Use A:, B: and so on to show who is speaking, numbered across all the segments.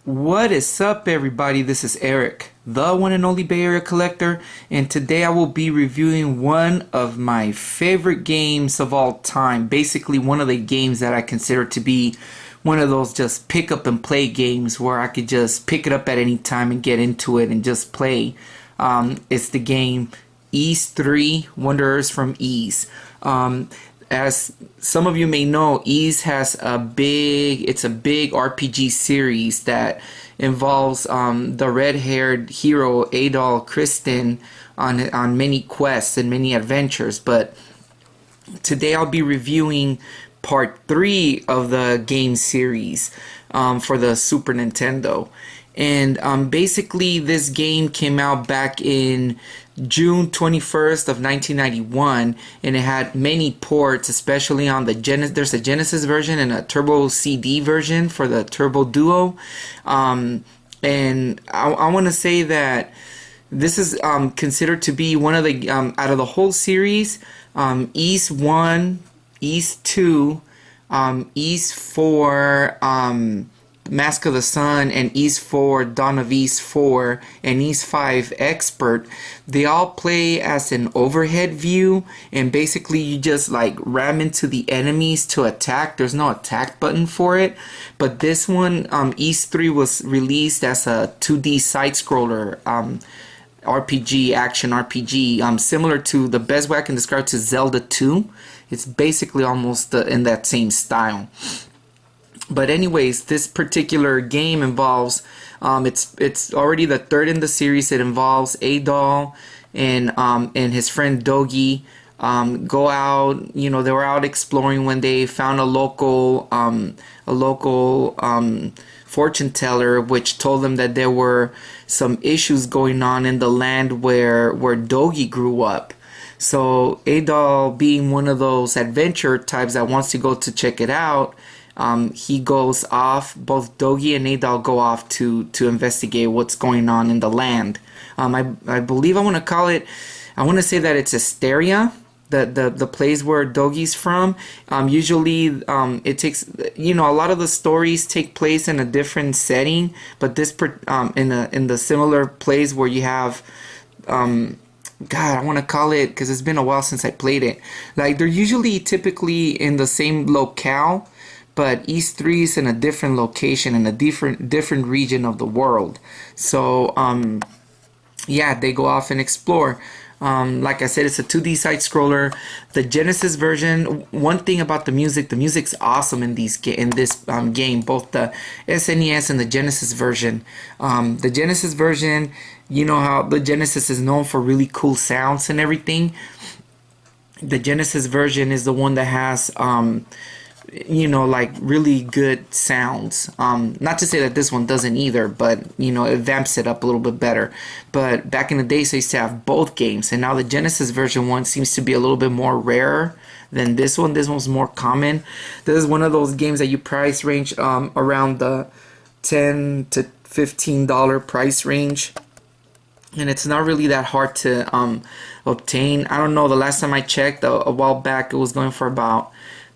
A: What is up, everybody? This is Eric, the one and only Bay Area collector, and today I will be reviewing one of my favorite games of all time. Basically, one of the games that I consider to be one of those just pick up and play games where I could just pick it up at any time and get into it and just play. It's the game Ys 3 Wanderers from Ys. As some of you may know, Ys has a big RPG series that involves the red-haired hero Adol Kristen on many quests and many adventures. But today I'll be reviewing part 3 of the game series for the Super Nintendo. And basically this game came out back in June 21st of 1991, and it had many ports, especially on the Genesis. There's a Genesis version and a Turbo CD version for the Turbo Duo. And I want to say that this is considered to be one of the out of the whole series, Ys 1, Ys 2, Ys 4, Mask of the Sun, and Ys 4, Dawn of Ys 4, and Ys 5 Expert. They all play as an overhead view, and basically you just like ram into the enemies to attack. There's no attack button for it. But this one, Ys 3 was released as a 2D side-scroller RPG, action RPG, similar to, the best way I can describe it, to Zelda 2. It's basically almost in that same style. But anyways, this particular game involves, it's already the third in the series. It involves Adol and his friend Dogi go out. You know, they were out exploring when they found a local fortune teller, which told them that there were some issues going on in the land where Dogi grew up. So Adol, being one of those adventure types that wants to go to check it out, he goes off. Both Dogi and Adol go off to investigate what's going on in the land. I believe I want to say that it's Asteria, the place where Dogi's from. Usually it takes, a lot of the stories take place in a different setting, but this in the similar place where you have God, I want to call it, because it's been a while since I played it. Like, they're usually typically in the same locale, but Ys 3 is in a different location, in a different region of the world. So, yeah, they go off and explore. Like I said, it's a 2D side-scroller. The Genesis version, one thing about the music's awesome in this game, both the SNES and the Genesis version. The Genesis version, you know how the Genesis is known for really cool sounds and everything. The Genesis version is the one that has like really good sounds. Not to say that this one doesn't either, but it vamps it up a little bit better. But back in the days, I used to have both games, and now the Genesis version one seems to be a little bit more rare than this one. This one's more common. This is one of those games that you price range around the $10 to $15 price range, and it's not really that hard to obtain. I don't know, the last time I checked a while back, it was going for about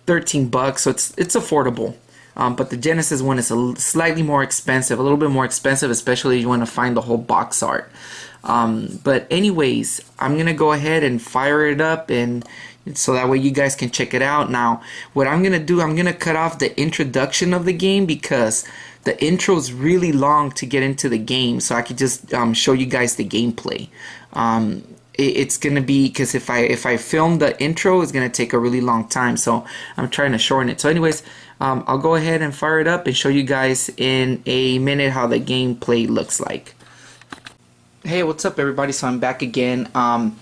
A: $13, so it's affordable. But the Genesis one is slightly more expensive, a little bit more expensive, especially if you want to find the whole box art. But anyways, I'm gonna go ahead and fire it up, and so that way you guys can check it out. Now, what I'm gonna do, I'm gonna cut off the introduction of the game because the intro is really long to get into the game, so I could just show you guys the gameplay. It's gonna be, because if I film the intro, it's gonna take a really long time, so I'm trying to shorten it. So anyways, I'll go ahead and fire it up and show you guys in a minute how the gameplay looks like. Hey, what's up, everybody? So I'm back again. I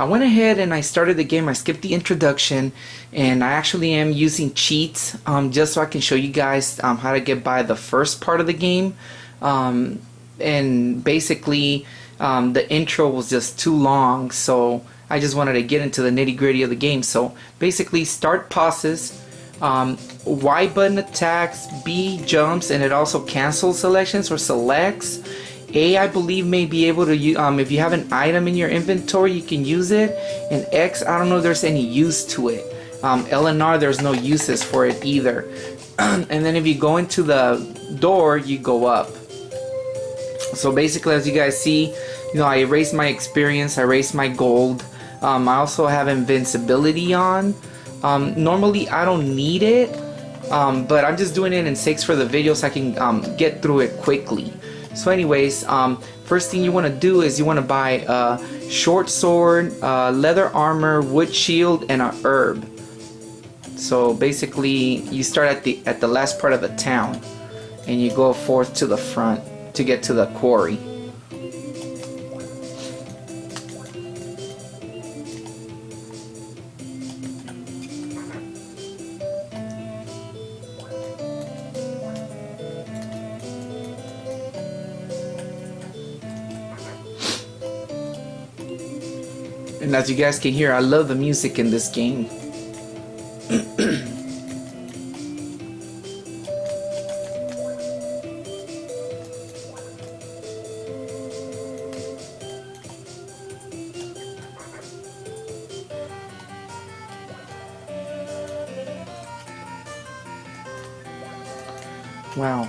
A: went ahead and I started the game. I skipped the introduction, and I actually am using cheats just so I can show you guys how to get by the first part of the game. And basically, the intro was just too long, so I just wanted to get into the nitty-gritty of the game. So basically, start pauses, Y button attacks, B jumps, and it also cancels selections or selects. A, I believe, may be able to use, if you have an item in your inventory, you can use it. And X, I don't know if there's any use to it. L and R, there's no uses for it either. And then if you go into the door, you go up. So basically, as you guys see, you know, I erased my experience, I erased my gold. I also have invincibility on. Normally I don't need it, but I'm just doing it in sakes for the video so I can get through it quickly. So anyways, first thing you want to do is you want to buy a short sword, leather armor, wood shield, and a herb. So basically you start at the last part of the town and you go forth to the front to get to the quarry. And as you guys can hear, I love the music in this game. Wow.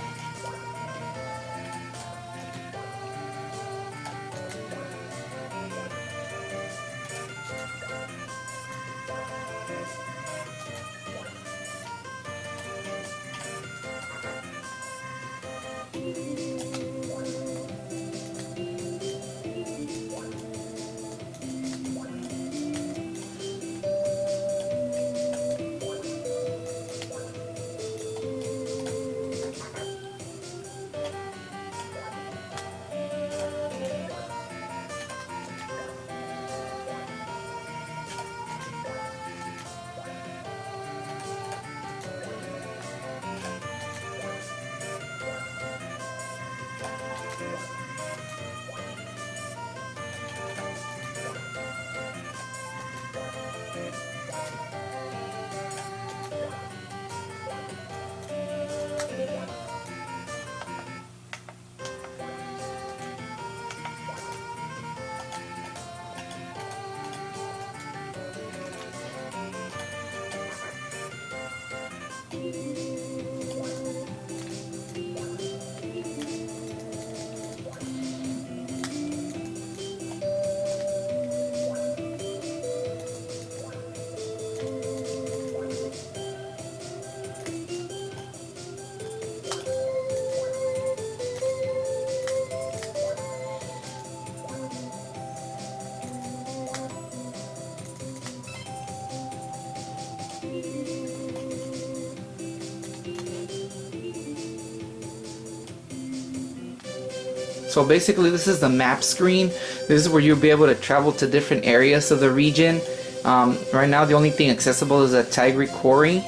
A: So basically this is the map screen. This is where you'll be able to travel to different areas of the region. Right now the only thing accessible is a Tigre Quarry,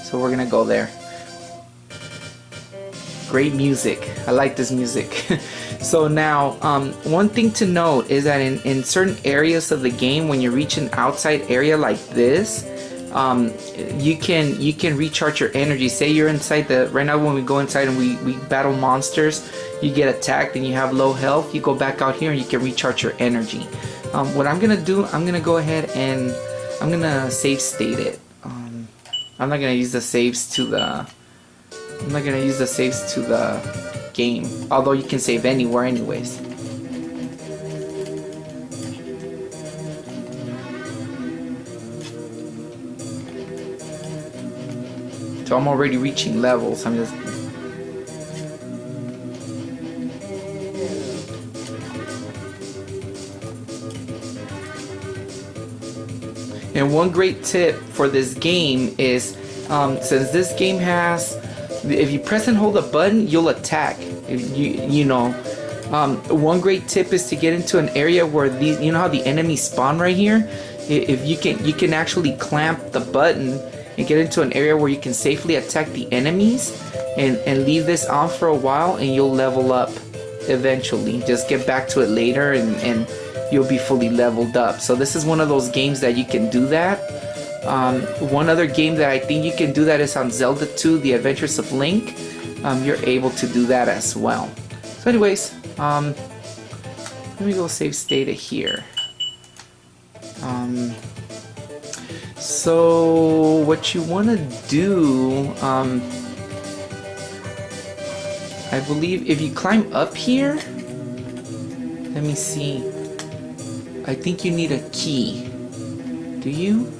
A: so we're gonna go there. Great music. I like this music. So now one thing to note is that in certain areas of the game, when you reach an outside area like this, you can recharge your energy. Say you're inside right now when we go inside and we battle monsters, you get attacked and you have low health, you go back out here and you can recharge your energy. What I'm gonna do, I'm gonna go ahead and I'm gonna save state it. I'm not gonna use the saves to the game, although you can save anywhere anyways. So I'm already reaching levels. I'm just and one great tip for this game is since this game has, if you press and hold a button, you'll attack. One great tip is to get into an area where these, you know how the enemies spawn right here. If you can actually clamp the button and get into an area where you can safely attack the enemies, and leave this on for a while, and you'll level up eventually. Just get back to it later, and you'll be fully leveled up. So this is one of those games that you can do that. One other game that I think you can do that is on Zelda 2, The Adventures of Link. You're able to do that as well. So anyways, let me go save state it here. So what you want to do, I believe if you climb up here, Let me see. I think you need a key. Do you?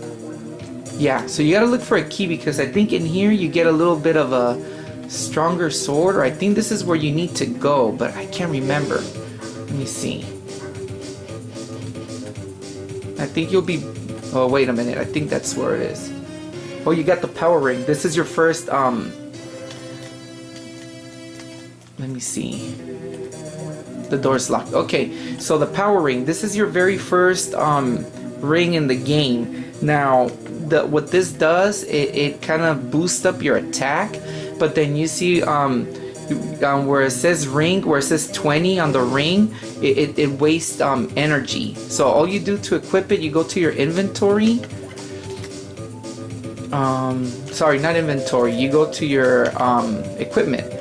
A: Yeah, so you gotta look for a key because I think in here you get a little bit of a stronger sword, or I think this is where you need to go, but I can't remember. Let me see. I think you'll be... Oh, wait a minute. I think that's where it is. Oh, you got the power ring. This is your first, let me see. The door's locked. Okay, so the power ring. This is your very first, ring in the game. Now, what this does, it kind of boosts up your attack, but then you see where it says ring, where it says 20 on the ring, it wastes energy. So all you do to equip it, you go to your inventory. Sorry, not inventory. You go to your equipment,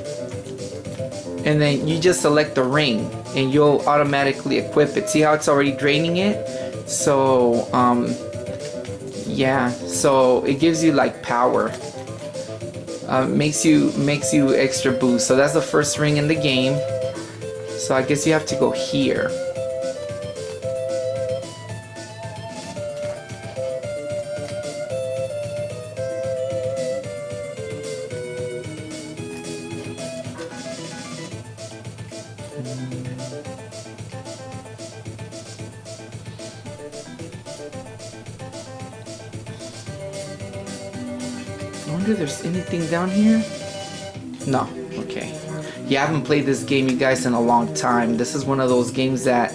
A: and then you just select the ring, and you'll automatically equip it. See how it's already draining it? So yeah, so it gives you like power. Makes you extra boost. So that's the first ring in the game. So I guess you have to go here. I wonder if there's anything down here. No. Okay. Yeah, I haven't played this game, you guys, in a long time. This is one of those games that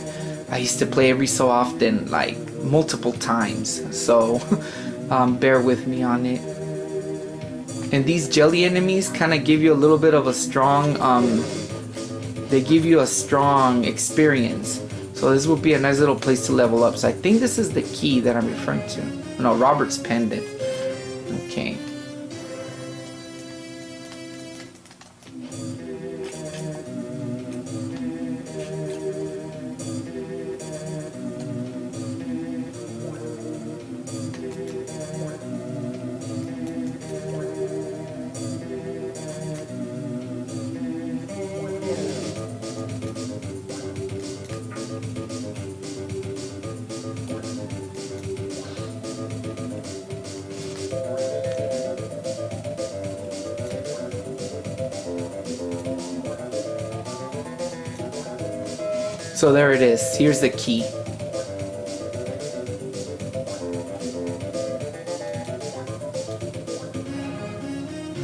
A: I used to play every so often, like multiple times. So bear with me on it. And these jelly enemies kind of give you a little bit of a strong, they give you a strong experience. So this would be a nice little place to level up. So I think this is the key that I'm referring to. No, Robert's pendant. Okay. So there it is. Here's the key.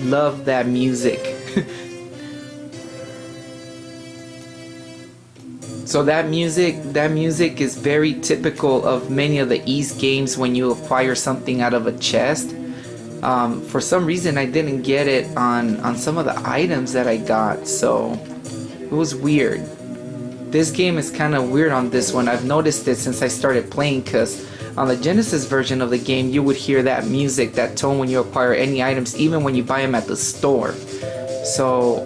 A: Love that music. So that music is very typical of many of the Ease games when you acquire something out of a chest. For some reason I didn't get it on some of the items that I got, so it was weird. This game is kind of weird on this one. I've noticed it since I started playing, because on the Genesis version of the game you would hear that music, that tone when you acquire any items, even when you buy them at the store. So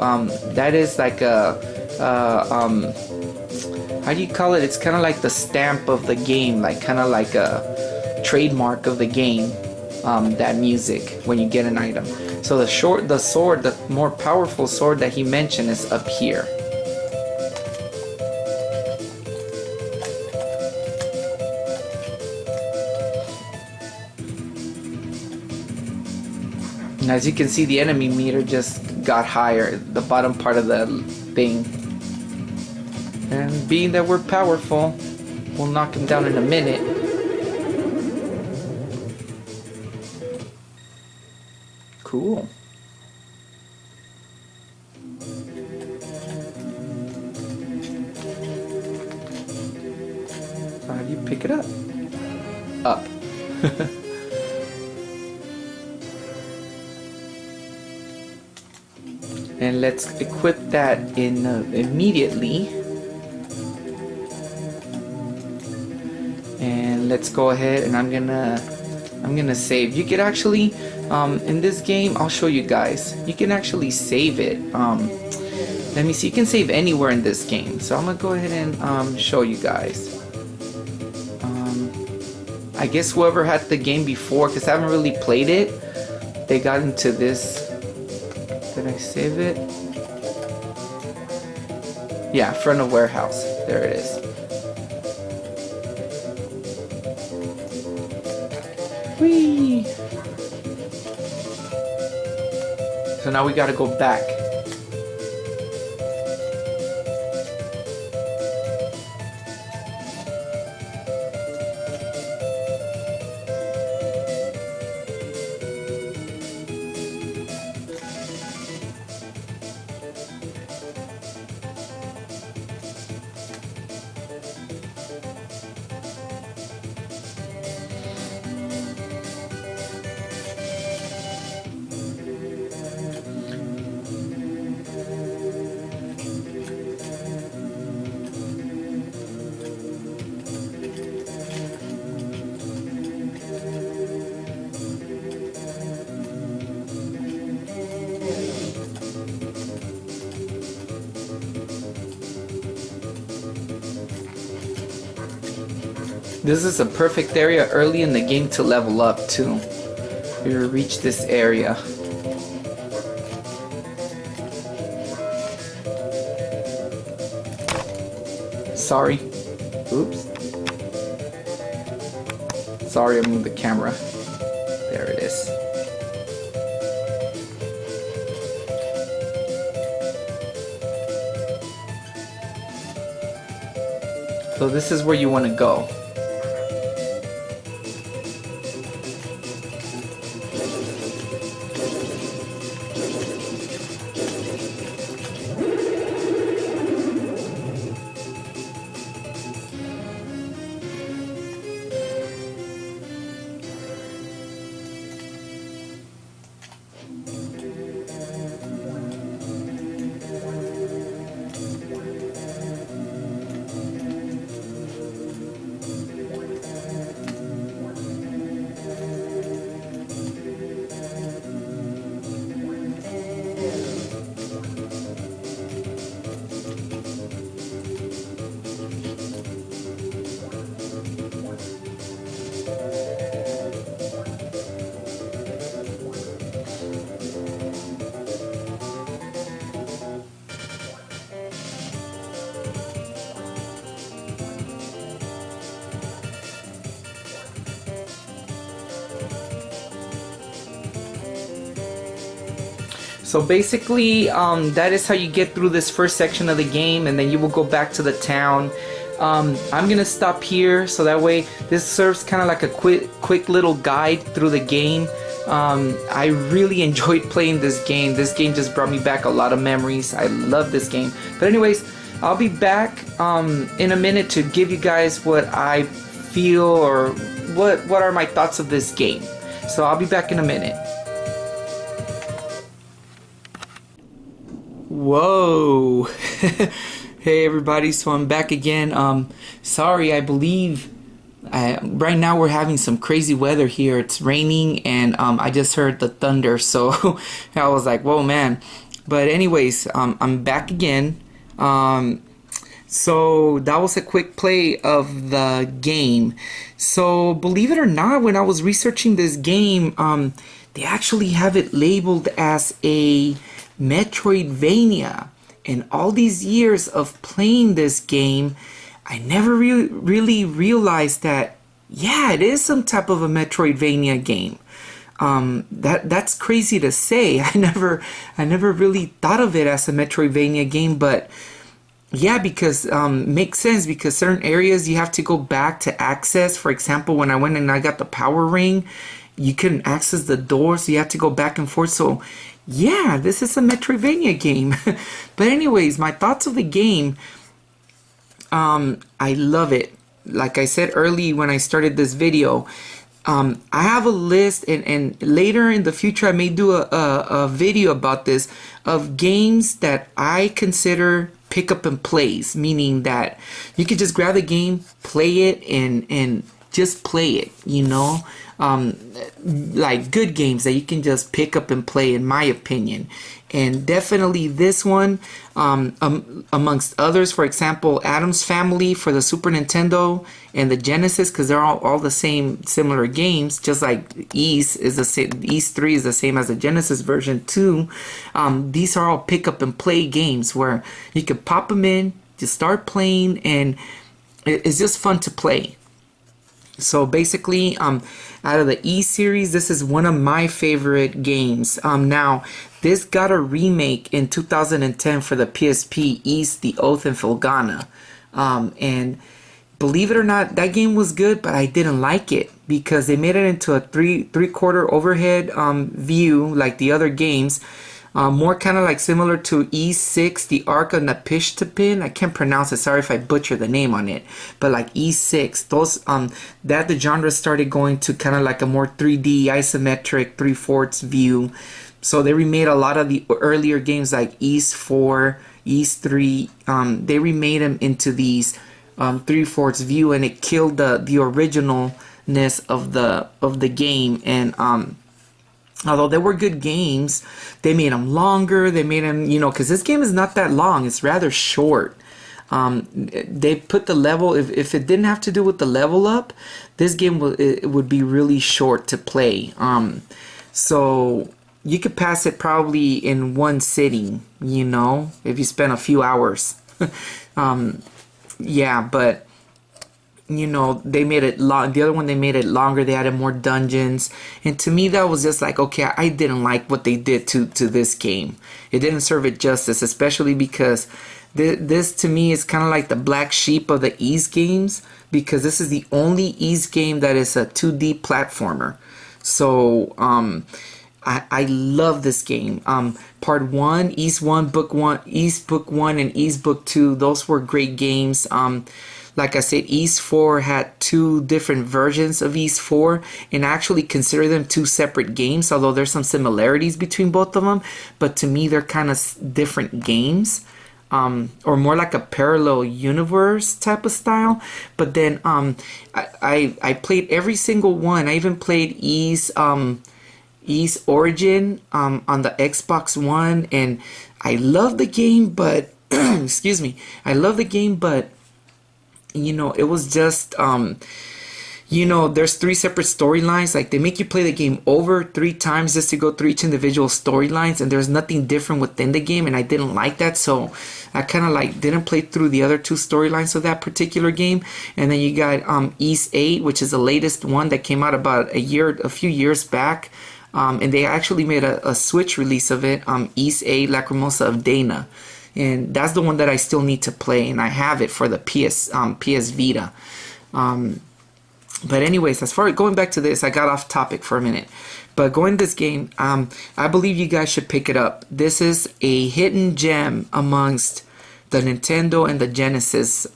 A: that is like a how do you call it? It's kind of like the stamp of the game, like kind of like a trademark of the game. That music when you get an item. So the sword, the more powerful sword that he mentioned, is up here. And as you can see, the enemy meter just got higher, the bottom part of the thing. And being that we're powerful, we'll knock him down in a minute. Cool. How do you pick it up? Up. And let's equip that in immediately. And let's go ahead, and I'm gonna save. You could actually in this game, I'll show you guys, you can actually save it. Let me see, you can save anywhere in this game, so I'm gonna go ahead and show you guys. I guess whoever had the game before, because I haven't really played it, they got into this. Did I save it? Yeah, front of warehouse. There it is. Whee! So now we gotta go back. This is a perfect area early in the game to level up too. We reach this area. Sorry. Oops. Sorry, I moved the camera. There it is. So this is where you want to go. So basically, that is how you get through this first section of the game, and then you will go back to the town. I'm gonna stop here, so that way this serves kind of like a quick little guide through the game. I really enjoyed playing this game. This game just brought me back a lot of memories. I love this game. But anyways, I'll be back in a minute to give you guys what I feel, or what are my thoughts of this game. So I'll be back in a minute. Whoa. Hey everybody, so I'm back again. Sorry, I believe right now we're having some crazy weather here. It's raining, and I just heard the thunder, so I was like, whoa man. But anyways, I'm back again. So that was a quick play of the game. So believe it or not, when I was researching this game, they actually have it labeled as a Metroidvania. In all these years of playing this game, I never really realized that, yeah, it is some type of a Metroidvania game. That's crazy to say. I never really thought of it as a Metroidvania game, but yeah, because makes sense, because certain areas you have to go back to access. For example, when I went and I got the power ring, you couldn't access the door, so you have to go back and forth. So yeah, this is a Metroidvania game. But anyways, my thoughts of the game, I love it. Like I said early when I started this video, I have a list, and later in the future I may do a video about this, of games that I consider pick up and plays, meaning that you could just grab the game, play it, and just play it, you know. Like good games that you can just pick up and play, in my opinion. And definitely this one, amongst others, for example, Adam's Family for the Super Nintendo and the Genesis, because they're all the same similar games, just like Ys is the same. Ys 3 is the same as the Genesis version too. These are all pick up and play games where you can pop them in, just start playing, and it's just fun to play. So basically, out of the E series, this is one of my favorite games. Now, this got a remake in 2010 for the PSP, East, The Oath, and Filgana. And believe it or not, that game was good, but I didn't like it because they made it into a three-quarter overhead view like the other games. More kind of like similar to E6, the Ark of Napishtabin. I can't pronounce it. Sorry if I butcher the name on it. But like E6, those that the genre started going to kind of like a more 3D isometric 3/4 view. So they remade a lot of the earlier games like East 4, East 3. They remade them into these 3/4 view, and it killed the originalness of the game. And although they were good games, they made them longer. They made them, because this game is not that long. It's rather short. They put the level, if it didn't have to do with the level up, this game would be really short to play. So you could pass it probably in one sitting, if you spend a few hours. Yeah, but they made it long. The other one, they made it longer. They added more dungeons, and to me, that was just like, okay, I didn't like what they did to this game. It didn't serve it justice, especially because this to me is kind of like the black sheep of the Ys games, because this is the only Ys game that is a 2D platformer. So I love this game. Part 1, Ys 1, Book 1, Ys Book 1, and Ys Book 2. Those were great games. Like I said, Ys 4 had 2 different versions of Ys 4, and I actually consider them 2 separate games, although there's some similarities between both of them. But to me, they're kind of different games, or more like a parallel universe type of style. But then I played every single one. I even played Ys Origin on the Xbox One, and I love the game, but excuse me, I love the game, but it was just, there's 3 separate storylines. Like, they make you play the game over 3 times just to go through each individual storylines, and there's nothing different within the game, and I didn't like that, so I kind of like didn't play through the other 2 storylines of that particular game. And then you got Ys 8, which is the latest one that came out about a few years back, and they actually made a Switch release of it, Ys 8 Lacrimosa of Dana. And that's the one that I still need to play, and I have it for the PS Vita. But anyways, as far as going back to this, I got off topic for a minute. But going to this game, I believe you guys should pick it up. This is a hidden gem amongst the Nintendo and the Genesis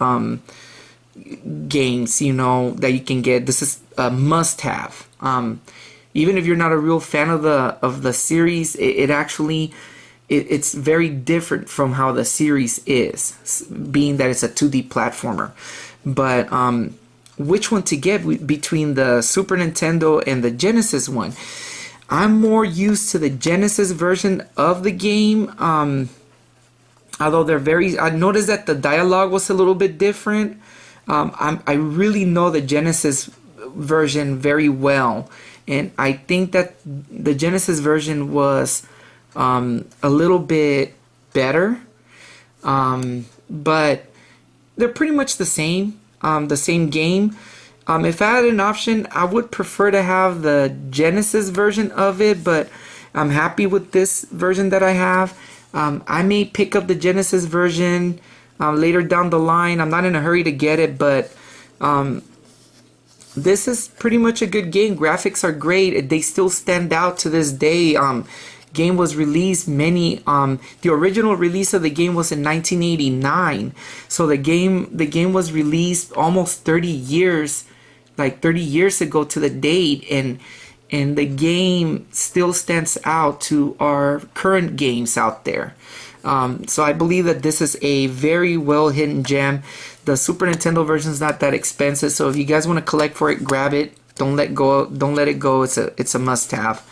A: games, that you can get. This is a must-have. Even if you're not a real fan of the series, it actually... It's very different from how the series is, being that it's a 2D platformer. But which one to get between the Super Nintendo and the Genesis one? I'm more used to the Genesis version of the game. Although I noticed that the dialogue was a little bit different. I really know the Genesis version very well, and I think that the Genesis version was a little bit better, but they're pretty much the same game. If I had an option, I would prefer to have the Genesis version of it, but I'm happy with this version that I have. I may pick up the Genesis version later down the line. I'm not in a hurry to get it, but this is pretty much a good game. Graphics are great. They still stand out to this day. Game was released the original release of the game was in 1989, so the game was released almost 30 years ago to the date, and the game still stands out to our current games out there. So I believe that this is a very well hidden gem. The Super Nintendo version is not that expensive, so if you guys want to collect for it, grab it. Don't let it go. It's a must have.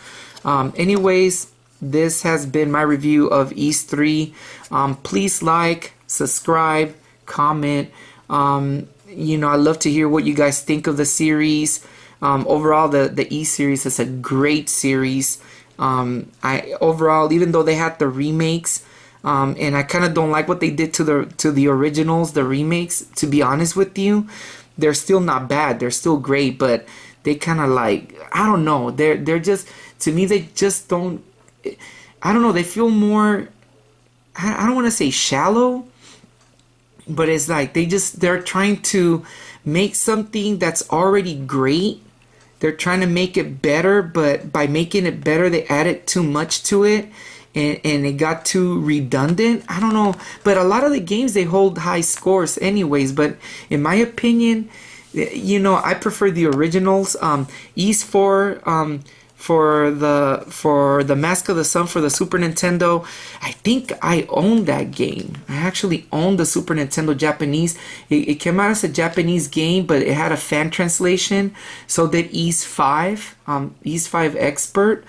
A: Anyways, this has been my review of Ys 3. Please like, subscribe, comment. I'd love to hear what you guys think of the series. Overall, the Ys series is a great series. Overall, even though they had the remakes, and I kind of don't like what they did to the originals, the remakes, to be honest with you. they're still not bad. They're still great, but they kind of like, I don't know. They're just, to me, they just don't. I don't know. They feel more. I don't want to say shallow, but it's like they're trying to make something that's already great. They're trying to make it better, but by making it better, they added too much to it, and it got too redundant. I don't know, but a lot of the games, they hold high scores anyways. But in my opinion, you know, I prefer the originals. East 4, for the Mask of the Sun for the Super Nintendo. I think I own that game. I actually own the Super Nintendo Japanese. It came out as a Japanese game, but it had a fan translation. So did East 5, East 5 Expert.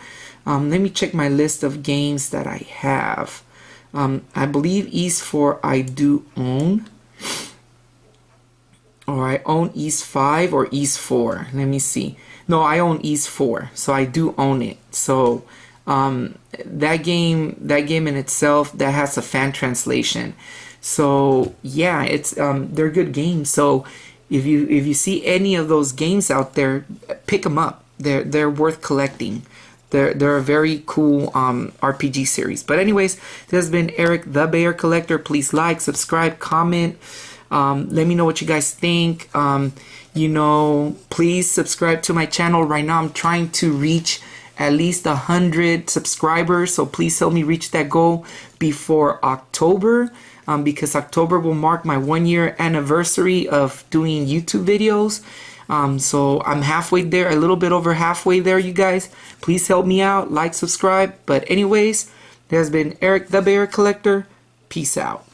A: Let me check my list of games that I have. I believe East 4 I do own. Or I own East 5 or East 4. Let me see. No, I own East 4, so I do own it. So that game in itself, that has a fan translation. So yeah, it's they're good games. So if you see any of those games out there, pick them up. They're worth collecting. They're a very cool RPG series. But anyways, this has been Eric the Bear Collector. Please like, subscribe, comment. Let me know what you guys think. You know, please subscribe to my channel. Right now I'm trying to reach at least 100 subscribers, so please help me reach that goal before October, because October will mark my 1-year anniversary of doing YouTube videos. So I'm halfway there, a little bit over halfway there, you guys. Please help me out, like, subscribe. But anyways, there has been Eric the Bear Collector. Peace out.